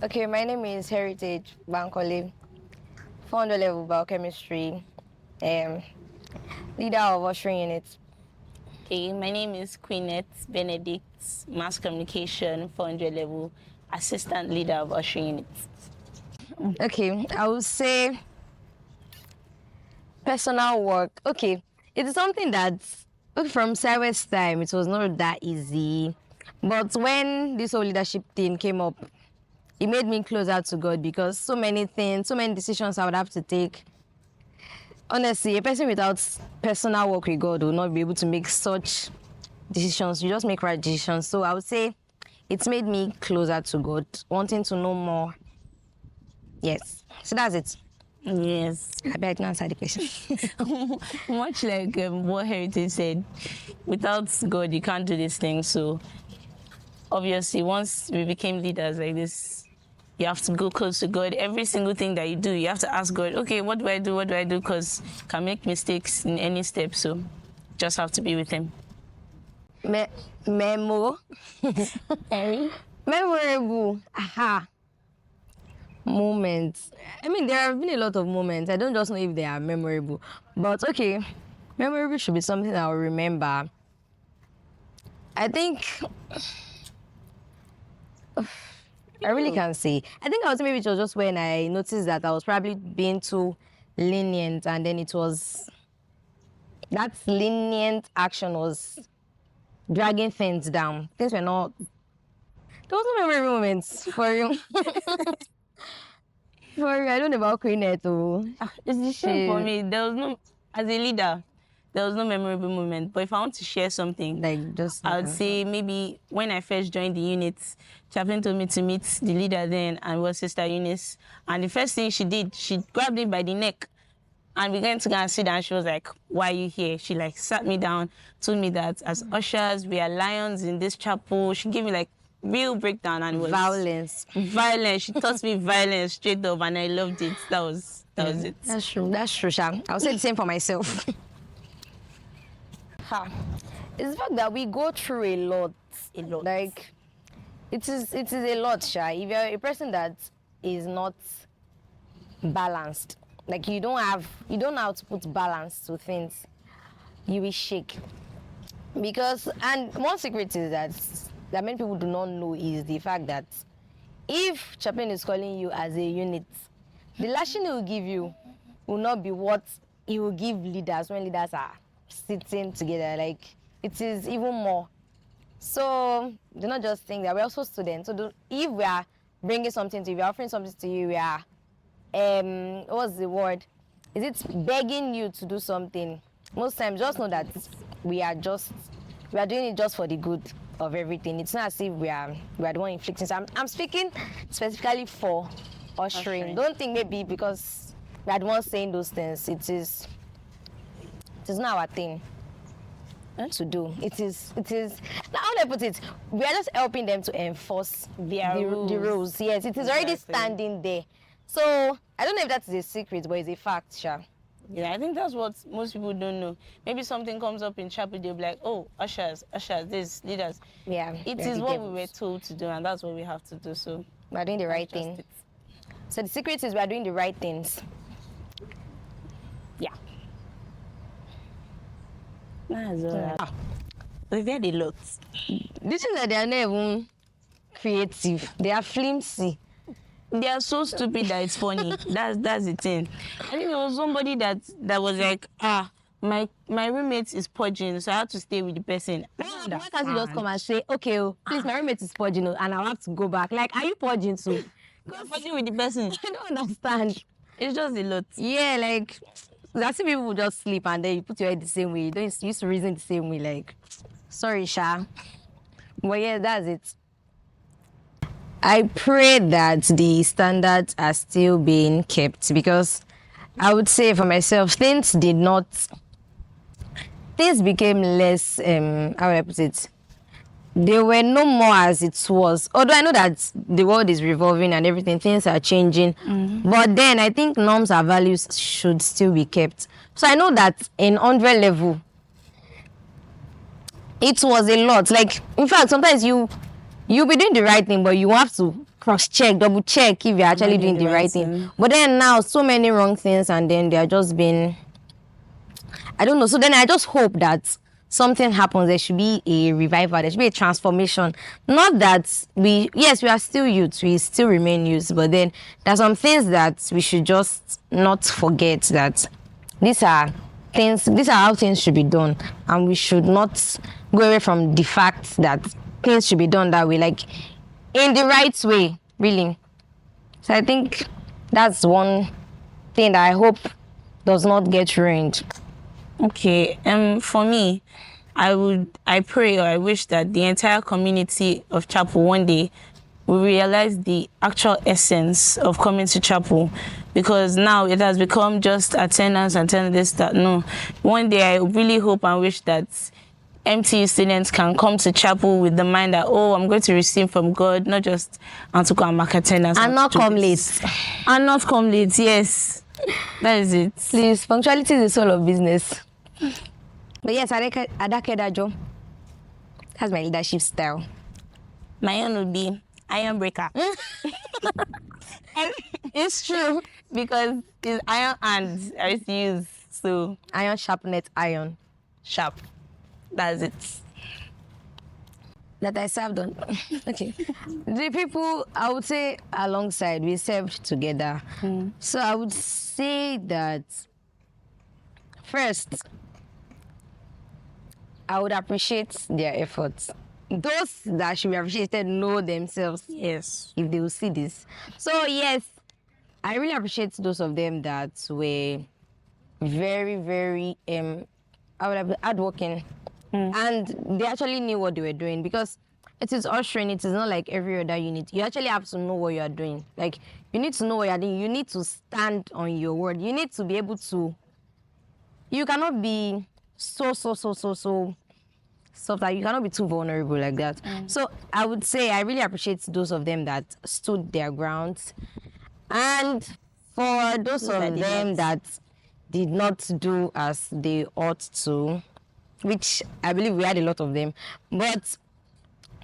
Okay, my name is Heritage Bankole, 400 level biochemistry, leader of Ushering Unit. Okay, my name is Queenette Benedict, mass communication, 400 level, assistant leader of Ushering Unit. Okay, I would say personal work. Okay, it is something that from Cyrus' time, it was not that easy. But when this whole leadership thing came up, it made me closer to God because so many things, so many decisions I would have to take. Honestly, a person without personal work with God will not be able to make such decisions. You just make right decisions. So I would say it's made me closer to God, wanting to know more. Yes. So that's it. Yes. I bet I didn't answer the question. Much like what Heritage said, without God, you can't do these things. So obviously, once we became leaders like this, you have to go close to God. Every single thing that you do, you have to ask God, okay, what do I do? What do I do? Because you can make mistakes in any step. So just have to be with Him. Memorable. Aha. Moments. I mean, there have been a lot of moments. I don't just know if they are memorable. But okay, memorable should be something I'll remember. I think I really can't say. I think I was maybe it was just when I noticed that I was probably being too lenient, and then it was that lenient action was dragging things down. Things were not. There was no memorable moments for you. For you, I don't know about Queenette though. It's the same for me. There was no, as a leader, there was no memorable moment. But if I want to share something, Like just I would say maybe when I first joined the unit, Chaplain told me to meet the leader then, and was Sister Eunice. And the first thing she did, she grabbed me by the neck and began to go and sit down. She was like, "Why are you here?" She like sat me down, told me that as ushers, we are lions in this chapel. She gave me like real breakdown and it was violence. She taught me violence straight up, and I loved it. That was it. That's true. That's true, Sha. I'll say the same for myself. It's the fact that we go through a lot. Like it is a lot, Sha. If you're a person that is not balanced, like you don't know how to put balance to things, you will shake. Because, and one secret is that many people do not know is the fact that if Chaplain is calling you as a unit, the lashing he will give you will not be what he will give leaders when leaders are sitting together. Like, it is even more. So do not just think that we're also students. So if we are bringing something to you, we are offering something to you, we are what's the word? Is it begging you to do something? Most times, just know that we are doing it just for the good of everything. It's not as if we are the one inflicting. So I'm speaking specifically for ushering. Don't think maybe because we are the ones saying those things. It is not our thing to do. It is. Now, how do I put it? We are just helping them to enforce the rules. Yes, it is already standing there. So I don't know if that is a secret, but it's a fact, Sha. Yeah, I think that's what most people don't know. Maybe something comes up in chapel, they'll be like, "Oh, ushers, this leaders." Yeah, it is what we were told to do, and that's what we have to do. So we're doing the right thing. So the secret is we're doing the right things. Yeah. That's all right. We've had a lot. This is that they are not even creative. They are flimsy. They are so stupid that it's funny. That's the thing. I think there was somebody that was like, my roommate is purging, so I have to stay with the person. Why can't you just come and say, okay, please, my roommate is purging, and I'll have to go back? Like, are you purging too? Go purging with the person. I don't understand. It's just a lot. Yeah, like, I see people just sleep and then you put your head the same way. You don't used to reason the same way. Like, sorry, Sha. But yeah, that's it. I pray that the standards are still being kept because I would say for myself, things became less, how would I put it? They were no more as it was. Although I know that the world is revolving and everything, things are changing. Mm-hmm. But then I think norms and values should still be kept. So I know that in 100 level, it was a lot. Like, in fact, sometimes you you'll be doing the right thing, but you have to cross-check, double-check if you're actually doing the right thing. But then now, so many wrong things, and then they're just being, I don't know. So then I just hope that something happens. There should be a revival. There should be a transformation. Not that we are still youths. We still remain youths. But then there's some things that we should just not forget that these are how things should be done. And we should not go away from the fact that things should be done that way, like in the right way, really. So I think that's one thing that I hope does not get ruined. Okay, for me, I pray or I wish that the entire community of chapel one day will realize the actual essence of coming to chapel, because now it has become just attendance and this, that. No, one day I really hope and wish that MTU students can come to chapel with the mind that, oh, I'm going to receive from God, not just to go and mark attendance. And not come late. And not come late, yes. That is it. Please, punctuality is the soul of business. But yes, Adakedajo. That's my leadership style. My own would be iron breaker. It's true, because it's iron hands I used to use. So iron sharpness, iron. Sharp. That's it. That I served on. Okay. The people, I would say, alongside, we served together. So I would say that first, I would appreciate their efforts. Those that should be appreciated know themselves. Yes. If they will see this. So yes, I really appreciate those of them that were very, very hardworking. And they actually knew what they were doing, because it is ushering. It is not like every other unit. You actually have to know what you are doing. Like, you need to know what you are doing. You need to stand on your word. You need to be able to. You cannot be so that you cannot be too vulnerable like that. So I would say I really appreciate those of them that stood their grounds, and for those of them that did not do as they ought to, which I believe we had a lot of them. But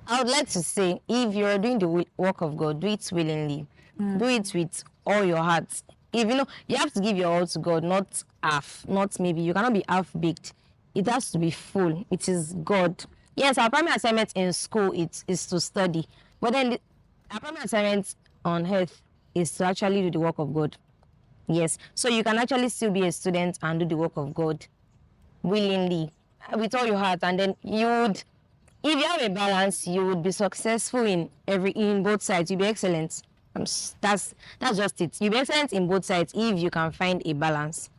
I would like to say, if you're doing the work of God, do it willingly. Do it with all your heart. If you have to give your all to God, not half, not maybe. You cannot be half-baked. It has to be full. It is God. Yes, our primary assignment in school is to study. But then our primary assignment on earth is to actually do the work of God. Yes. So you can actually still be a student and do the work of God willingly, with all your heart, and then you would, if you have a balance, you would be successful in both sides. You'll be excellent. That's just it. You'll be excellent in both sides if you can find a balance.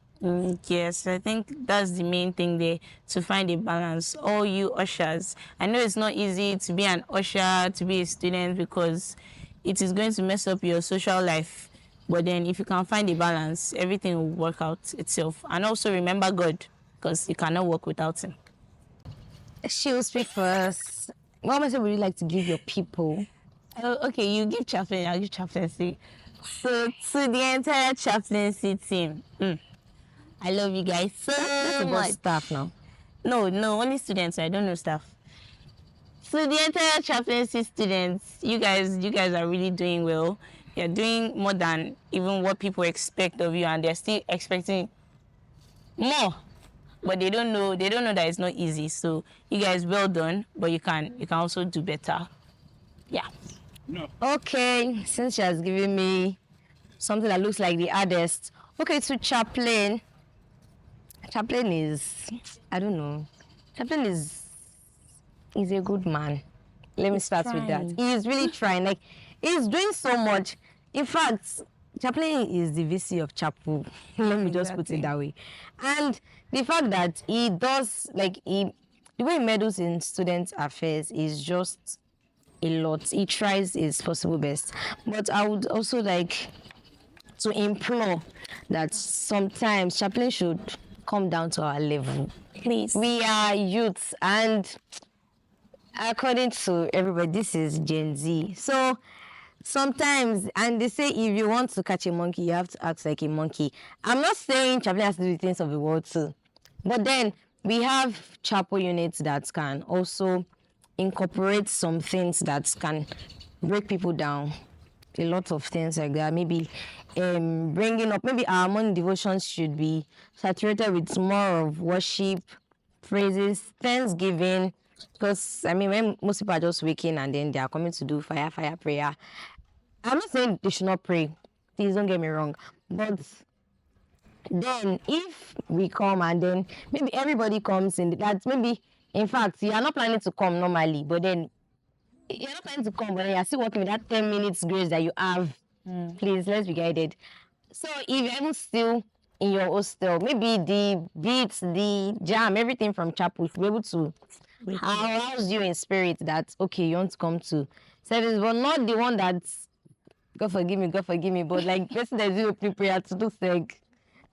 Yes, I think that's the main thing there, to find a balance. All you ushers, I know it's not easy to be an usher, to be a student, because it is going to mess up your social life. But then if you can find a balance, everything will work out itself. And also remember God, because you cannot work without Him. She'll speak first. What message would you like to give your people? Okay, you give chaplain, I'll give chaplaincy. So to the entire chaplaincy team, I love you guys so That's much. about staff now. No, only students. I don't know staff. So the entire chaplaincy students, you guys are really doing well. You're doing more than even what people expect of you, and they're still expecting more. But they don't know that it's not easy. So you guys, well done, but you can also do better. Yeah. No. Okay, since she has given me something that looks like the hardest. Okay, to chaplain. Chaplain is, I don't know. Chaplain is a good man. Let me start with that. He is really trying. Like, he's doing so much. In fact, chaplain is the VC of chapel. Let me just put it that way. And the fact that he does, like, the way he meddles in student affairs is just a lot. He tries his possible best. But I would also like to implore that sometimes chaplain should come down to our level. Please. We are youths, and according to everybody, this is Gen Z. So sometimes, and they say if you want to catch a monkey, you have to act like a monkey. I'm not saying chaplain has to do the things of the world too, but then we have chapel units that can also incorporate some things that can break people down. A lot of things like that. Maybe bringing up, maybe our morning devotions should be saturated with more of worship, praises, thanksgiving. Because, I mean, when most people are just waking and then they are coming to do fire prayer. I'm not saying they should not pray. Please don't get me wrong. But then if we come and then maybe everybody comes in, that maybe, in fact, you are not planning to come normally, but then you're not planning to come, but then you're still working with that 10 minutes grace that you have. Please, let's be guided. So if you're even still in your hostel, maybe the beats, the jam, everything from chapel should be able to arouse you in spirit that, okay, you want to come to service, but not the one that's, God forgive me, but like, person that's doing opening prayer to do seg.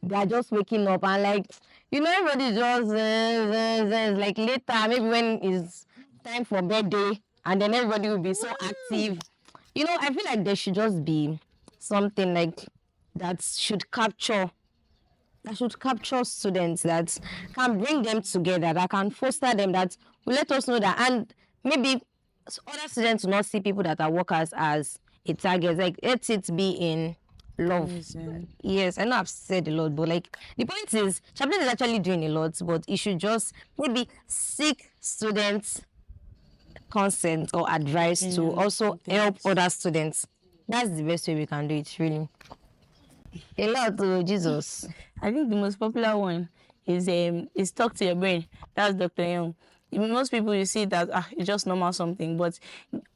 They are just waking up and like, everybody just like later, maybe when it's time for birthday, and then everybody will be so active. I feel like there should just be something like that should capture students, that can bring them together, that can foster them, that will let us know that, and maybe other students will not see people that are workers as a target. Like, let it be in love. Yes, I know I've said a lot, but like the point is, chaplain is actually doing a lot, but it should just maybe seek students' consent or advice to also help other students. That's the best way we can do it, really. A lot to Jesus. I think the most popular one is talk to your brain. That's Dr. Young. Most people, you see that it's just normal something, but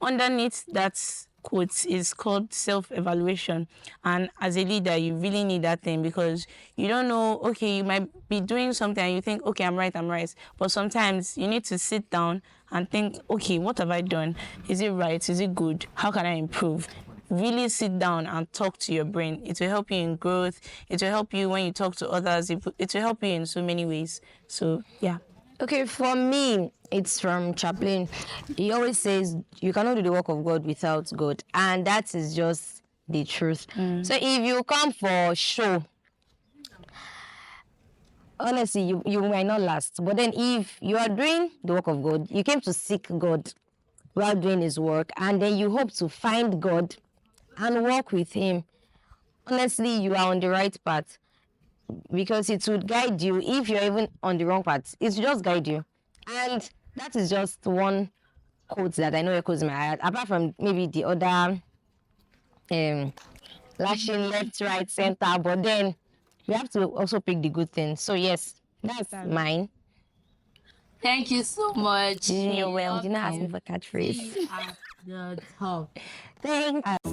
underneath that quote is called self-evaluation. And as a leader, you really need that thing, because you don't know, okay, you might be doing something and you think, okay, I'm right. But sometimes you need to sit down and think, okay, what have I done? Is it right? Is it good? How can I improve? Really sit down and talk to your brain. It will help you in growth. It will help you when you talk to others. It will help you in so many ways. So, yeah. Okay, for me, it's from Chaplain. He always says you cannot do the work of God without God, and that is just the truth. So if you come for show, honestly, you might not last. But then if you are doing the work of God, you came to seek God while doing his work, and then you hope to find God and work with him, honestly, you are on the right path, because it would guide you. If you're even on the wrong path, it will just guide you. And that is just one quote that I know echoes in my heart, apart from maybe the other lashing left, right, center. But then we have to also pick the good things. So yes, that's mine. Thank you so much. You're welcome. You know, ask me for catchphrase. At the top. Thanks.